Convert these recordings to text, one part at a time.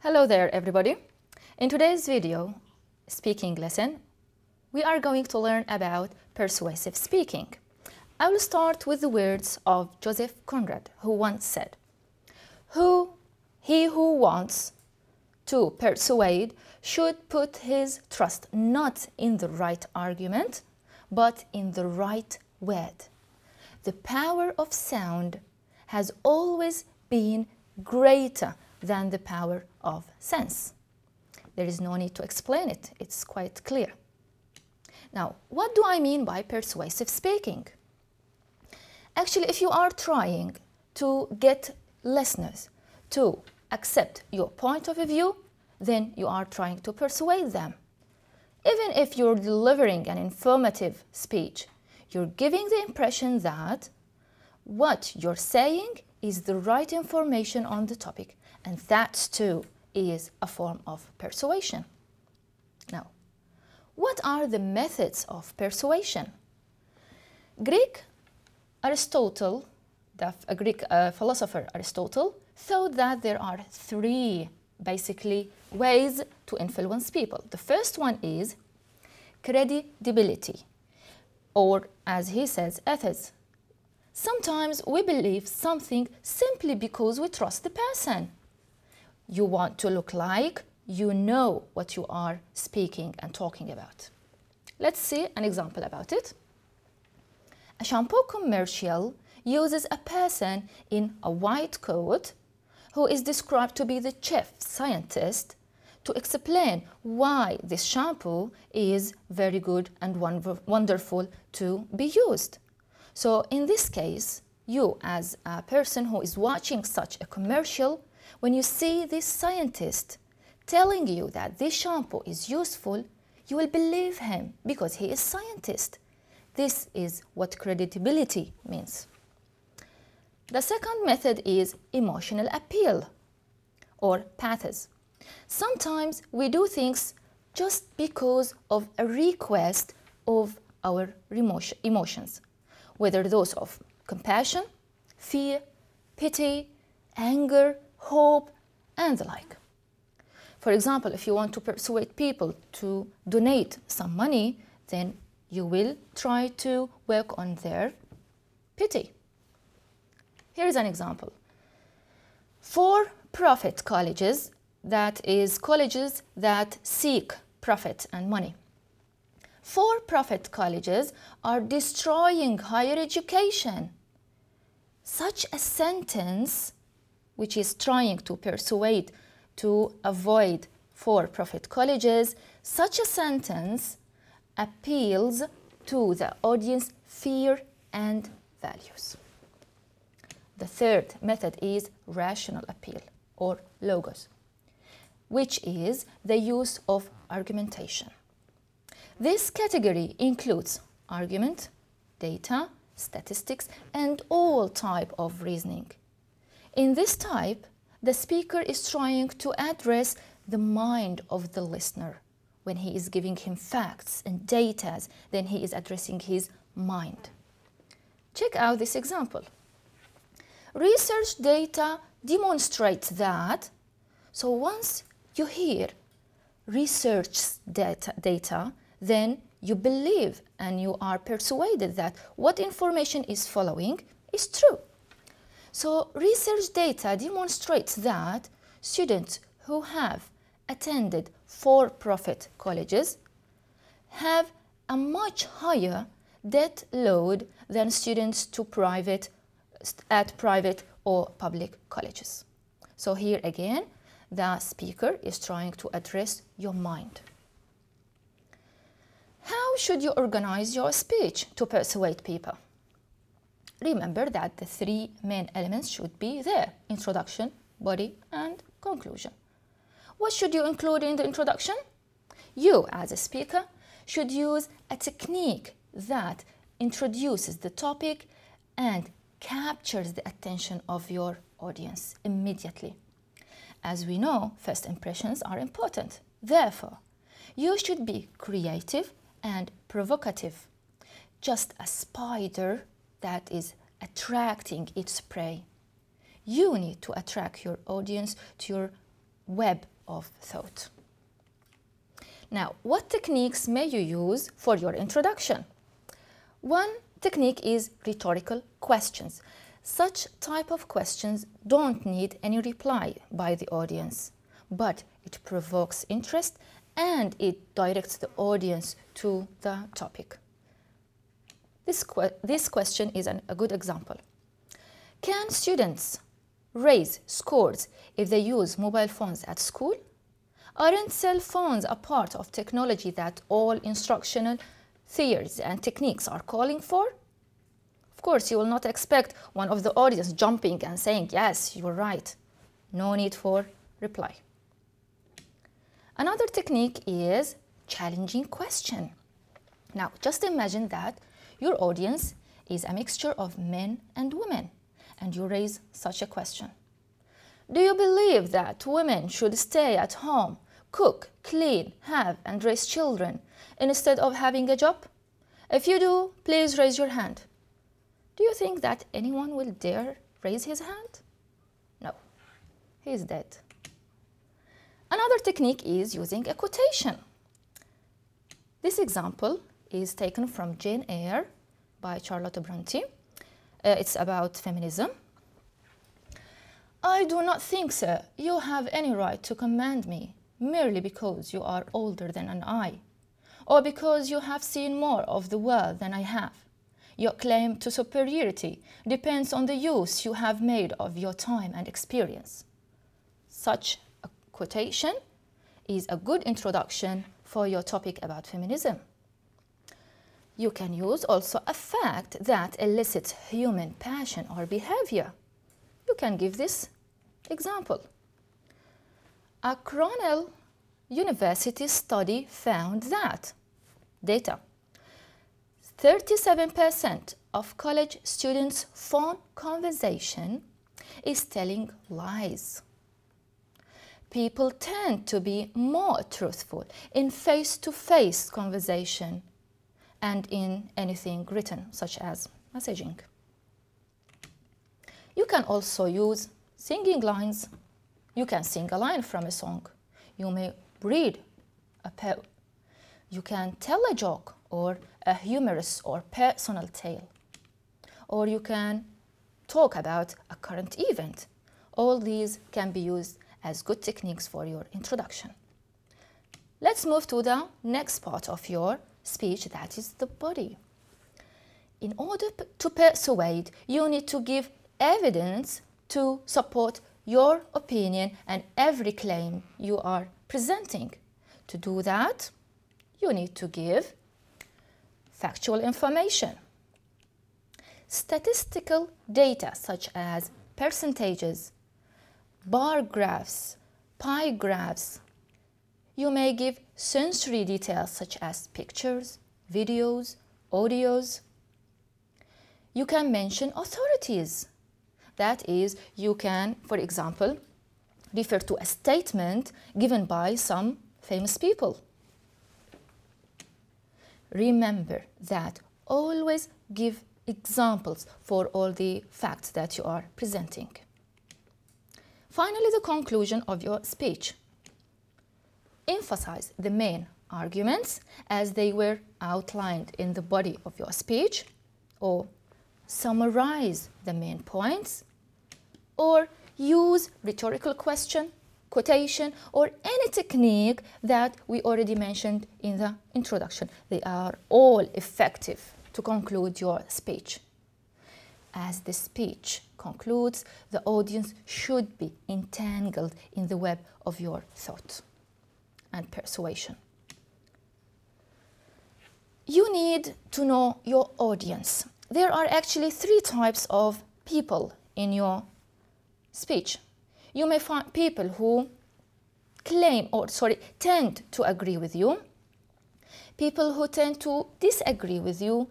Hello there, everybody. In today's video speaking lesson, we are going to learn about persuasive speaking. I will start with the words of Joseph Conrad, who once said, He who wants to persuade should put his trust not in the right argument, but in the right word. The power of sound has always been greater than the power of sense. There is no need to explain it, it's quite clear. Now, what do I mean by persuasive speaking? Actually, if you are trying to get listeners to accept your point of view, then you are trying to persuade them. Even if you're delivering an informative speech, you're giving the impression that what you're saying is the right information on the topic, and that too is a form of persuasion. Now, what are the methods of persuasion? Greek philosopher Aristotle thought that there are three basically ways to influence people. The first one is credibility, or as he says, ethics. Sometimes we believe something simply because we trust the person. You want to look like you know what you are speaking and talking about. Let's see an example about it. A shampoo commercial uses a person in a white coat who is described to be the chief scientist to explain why this shampoo is very good and wonderful to be used. So in this case, you as a person who is watching such a commercial, when you see this scientist telling you that this shampoo is useful, you will believe him because he is a scientist. This is what credibility means. The second method is emotional appeal or pathos. Sometimes we do things just because of a request of our emotions, whether those of compassion, fear, pity, anger, hope, and the like. For example, if you want to persuade people to donate some money, then you will try to work on their pity. Here is an example. For-profit colleges, that is colleges that seek profit and money. For-profit colleges are destroying higher education. Such a sentence, which is trying to persuade to avoid for-profit colleges, such a sentence appeals to the audience fear and values. The third method is rational appeal or logos, which is the use of argumentation. This category includes argument, data, statistics, and all type of reasoning. In this type, the speaker is trying to address the mind of the listener. When he is giving him facts and data, then he is addressing his mind. Check out this example. Research data demonstrates that, so once you hear research data, then you believe and you are persuaded that what information is following is true. So research data demonstrates that students who have attended for-profit colleges have a much higher debt load than students at private or public colleges. So here again, the speaker is trying to address your mind. How should you organize your speech to persuade people? Remember that the three main elements should be there: introduction, body, and conclusion. What should you include in the introduction? You, as a speaker, should use a technique that introduces the topic and captures the attention of your audience immediately. As we know, first impressions are important. Therefore, you should be creative and provocative, just a spider that is attracting its prey. You need to attract your audience to your web of thought. Now, what techniques may you use for your introduction? One technique is rhetorical questions. Such type of questions don't need any reply by the audience, but it provokes interest and it directs the audience to the topic. This question is a good example. Can students raise scores if they use mobile phones at school? Aren't cell phones a part of technology that all instructional theories and techniques are calling for? Of course, you will not expect one of the audience jumping and saying, yes, you're right. No need for reply. Another technique is challenging question. Now, just imagine that your audience is a mixture of men and women, and you raise such a question. Do you believe that women should stay at home, cook, clean, have and raise children instead of having a job? If you do, please raise your hand. Do you think that anyone will dare raise his hand? No, he is dead. Another technique is using a quotation. This example is taken from Jane Eyre by Charlotte Bronte. It's about feminism. I do not think, sir, you have any right to command me merely because you are older than I, or because you have seen more of the world than I have. Your claim to superiority depends on the use you have made of your time and experience. Such a quotation is a good introduction for your topic about feminism. You can use also a fact that elicits human passion or behavior. You can give this example. A Cornell University study found that data 37% of college students' phone conversation is telling lies. People tend to be more truthful in face-to-face conversation and in anything written, such as messaging. You can also use singing lines. You can sing a line from a song. You may read a poem. You can tell a joke or a humorous or personal tale. Or you can talk about a current event. All these can be used as good techniques for your introduction. Let's move to the next part of your speech, that is the body. In order to persuade, you need to give evidence to support your opinion and every claim you are presenting. To do that, you need to give factual information, statistical data such as percentages, bar graphs, pie graphs. You may give sensory details such as pictures, videos, audios. You can mention authorities. That is, you can, for example, refer to a statement given by some famous people. Remember that always give examples for all the facts that you are presenting. Finally, the conclusion of your speech. Emphasize the main arguments as they were outlined in the body of your speech, or summarize the main points, or use rhetorical question, quotation, or any technique that we already mentioned in the introduction. They are all effective to conclude your speech. As the speech concludes, the audience should be entangled in the web of your thought and persuasion. You need to know your audience. There are actually 3 types of people in your speech. You may find people who tend to agree with you, people who tend to disagree with you,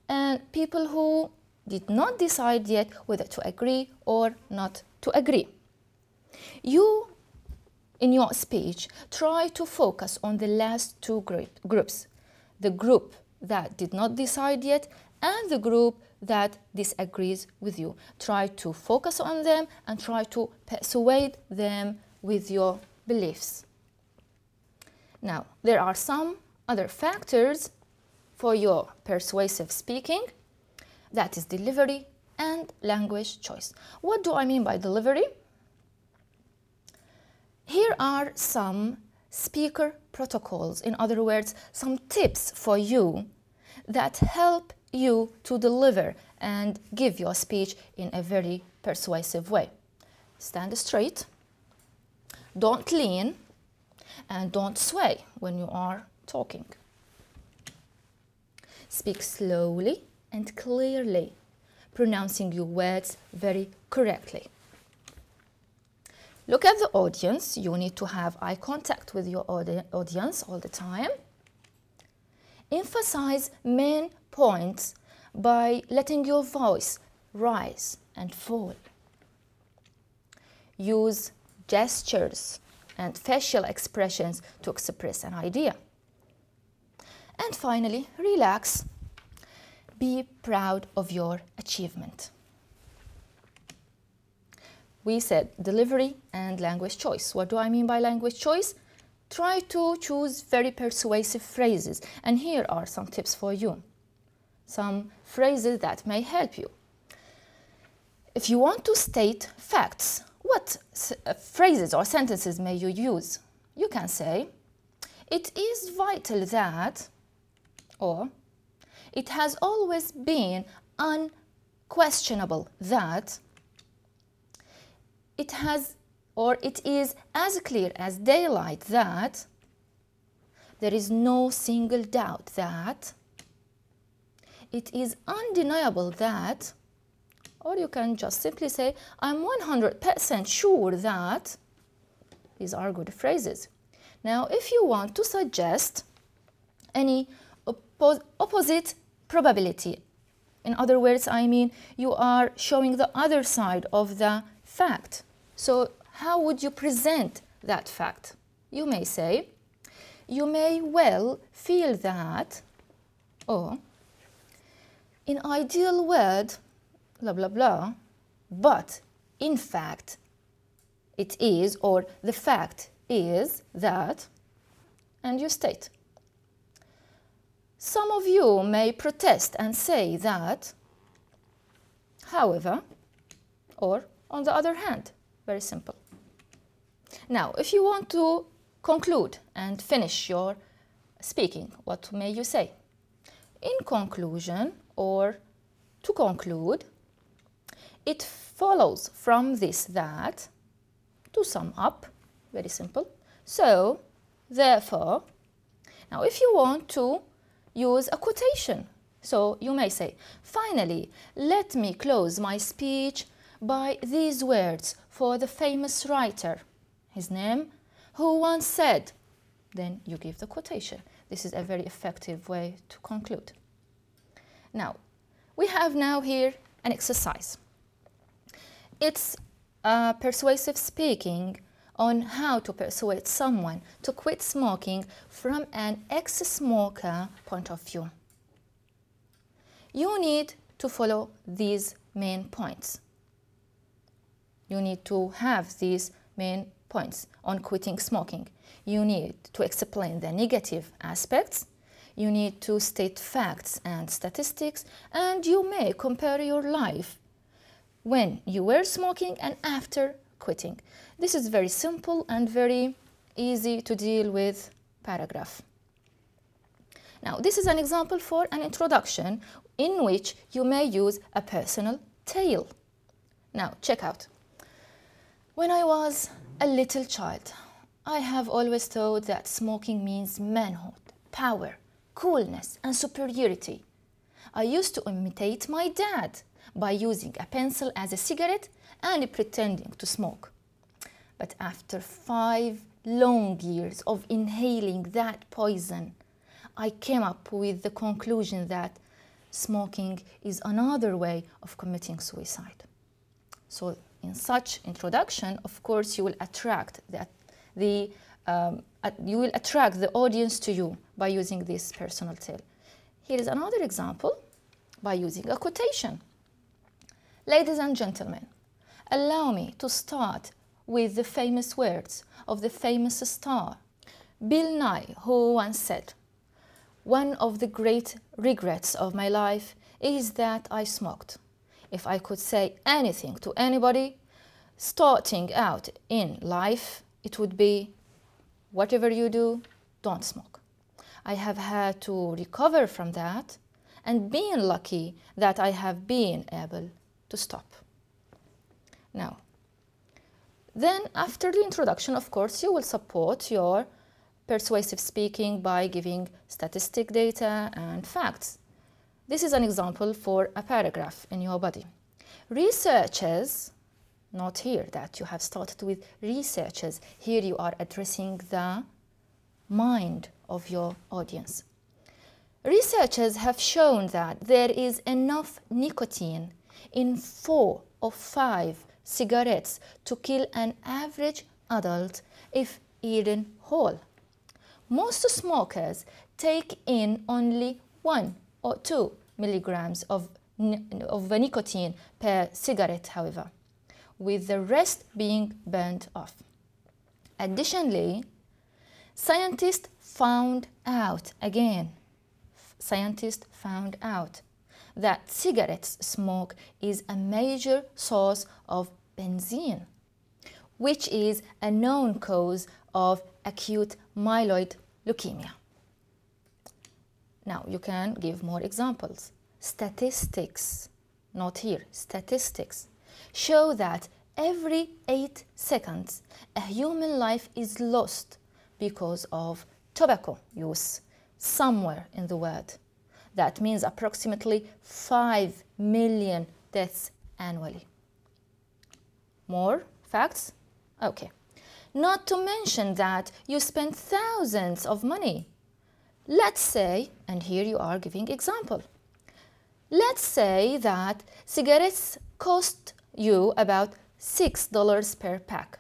and people who did not decide yet whether to agree or not to agree. You, in your speech, try to focus on the last 2 groups, the group that did not decide yet and the group that disagrees with you. Try to focus on them and try to persuade them with your beliefs. Now, there are some other factors for your persuasive speaking, that is delivery and language choice. What do I mean by delivery? Here are some speaker protocols, in other words, some tips for you that help you to deliver and give your speech in a very persuasive way. Stand straight, don't lean, and don't sway when you are talking. Speak slowly and clearly, pronouncing your words very correctly. Look at the audience. You need to have eye contact with your audience all the time. Emphasize main points by letting your voice rise and fall. Use gestures and facial expressions to express an idea. And finally, relax. Be proud of your achievement. We said delivery and language choice. What do I mean by language choice? Try to choose very persuasive phrases. And here are some tips for you. Some phrases that may help you. If you want to state facts, what phrases or sentences may you use? You can say, it is vital that, or it has always been unquestionable that, it has, or it is as clear as daylight that, there is no single doubt that, it is undeniable that, or you can just simply say, I'm 100% sure that. These are good phrases. Now, if you want to suggest any opposite probability, in other words, I mean, you are showing the other side of the fact. So how would you present that fact? You may say, you may well feel that, or in ideal world, blah, blah, blah, but in fact, it is, or the fact is that, and you state. Some of you may protest and say that, however, or on the other hand, very simple. Now, if you want to conclude and finish your speaking, what may you say? In conclusion, or to conclude, it follows from this that, to sum up, very simple. So, therefore, now if you want to use a quotation, so you may say, finally, let me close my speech by these words for the famous writer, his name, who once said, then you give the quotation. This is a very effective way to conclude. Now, we have now here an exercise. It's persuasive speaking on how to persuade someone to quit smoking from an ex-smoker point of view. You need to follow these main points. You need to have these main points on quitting smoking. You need to explain the negative aspects. You need to state facts and statistics, and you may compare your life when you were smoking and after quitting. This is very simple and very easy to deal with paragraph. Now, this is an example for an introduction in which you may use a personal tale. Now, check out. When I was a little child, I have always thought that smoking means manhood, power, coolness, and superiority. I used to imitate my dad by using a pencil as a cigarette and pretending to smoke. But after 5 long years of inhaling that poison, I came up with the conclusion that smoking is another way of committing suicide. So in such introduction, of course, you will attract the audience to you by using this personal tale. Here is another example by using a quotation. Ladies and gentlemen, allow me to start with the famous words of the famous star, Bill Nye, who once said, "One of the great regrets of my life is that I smoked. If I could say anything to anybody starting out in life, it would be, whatever you do, don't smoke." I have had to recover from that and been lucky that I have been able to stop. Now, then after the introduction, of course, you will support your persuasive speaking by giving statistic data and facts. This is an example for a paragraph in your body. Researchers, not here that you have started with researchers, here you are addressing the mind of your audience. Researchers have shown that there is enough nicotine in 4 or 5 cigarettes to kill an average adult if eaten whole. Most smokers take in only 1 or 2 milligrams of nicotine per cigarette, however, with the rest being burned off. Additionally, scientists found out that cigarette smoke is a major source of benzene, which is a known cause of acute myeloid leukemia. Now you can give more examples. Statistics, not here, statistics show that every 8 seconds a human life is lost because of tobacco use somewhere in the world. That means approximately 5 million deaths annually. More facts? Okay. Not to mention that you spend thousands of money. Let's say, and here you are giving example. Let's say that cigarettes cost you about $6 per pack.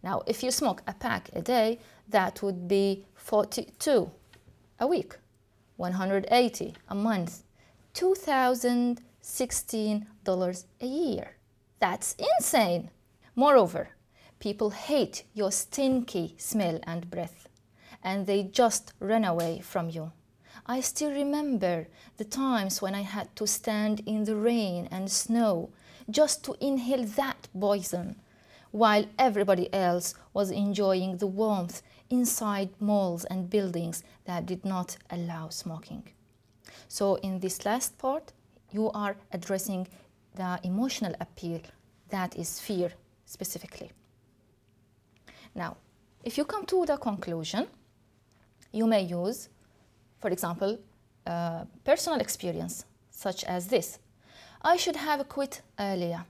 Now, if you smoke a pack a day, that would be 42 a week, 180 a month, $2,016 a year. That's insane. Moreover, people hate your stinky smell and breath, and they just run away from you. I still remember the times when I had to stand in the rain and snow just to inhale that poison, while everybody else was enjoying the warmth inside malls and buildings that did not allow smoking. So in this last part, you are addressing the emotional appeal, that is fear specifically. Now, if you come to the conclusion, you may use, for example, personal experience, such as this. I should have quit earlier,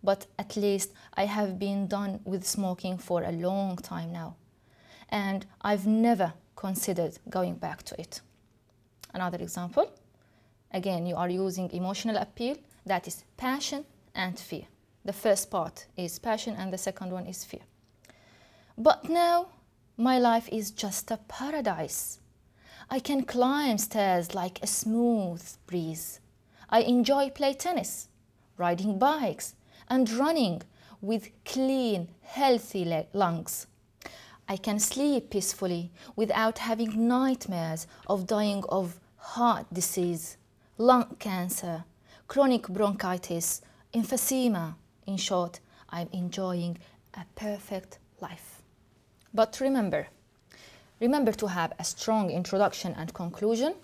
but at least I have been done with smoking for a long time now, and I've never considered going back to it. Another example, again, you are using emotional appeal, that is passion and fear. The first part is passion and the second one is fear. But now, my life is just a paradise. I can climb stairs like a smooth breeze. I enjoy play tennis, riding bikes, and running with clean, healthy lungs. I can sleep peacefully without having nightmares of dying of heart disease, lung cancer, chronic bronchitis, emphysema. In short, I'm enjoying a perfect life. But remember to have a strong introduction and conclusion.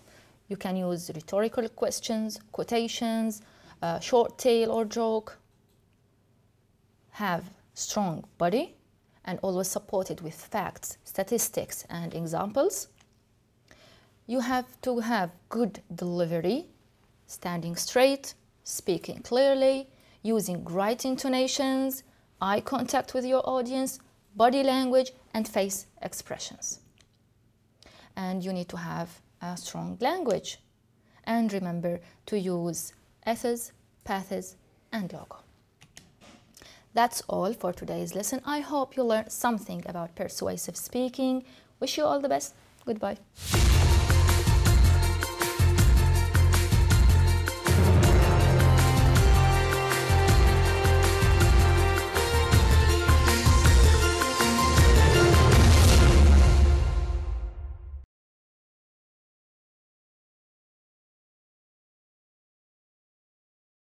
You can use rhetorical questions, quotations, short tale or joke. Have strong body and always support it with facts, statistics, and examples. You have to have good delivery, standing straight, speaking clearly, using right intonations, eye contact with your audience, body language, and face expressions. And you need to have a strong language. And remember to use ethos, pathos, and logo. That's all for today's lesson. I hope you learned something about persuasive speaking. Wish you all the best. Goodbye.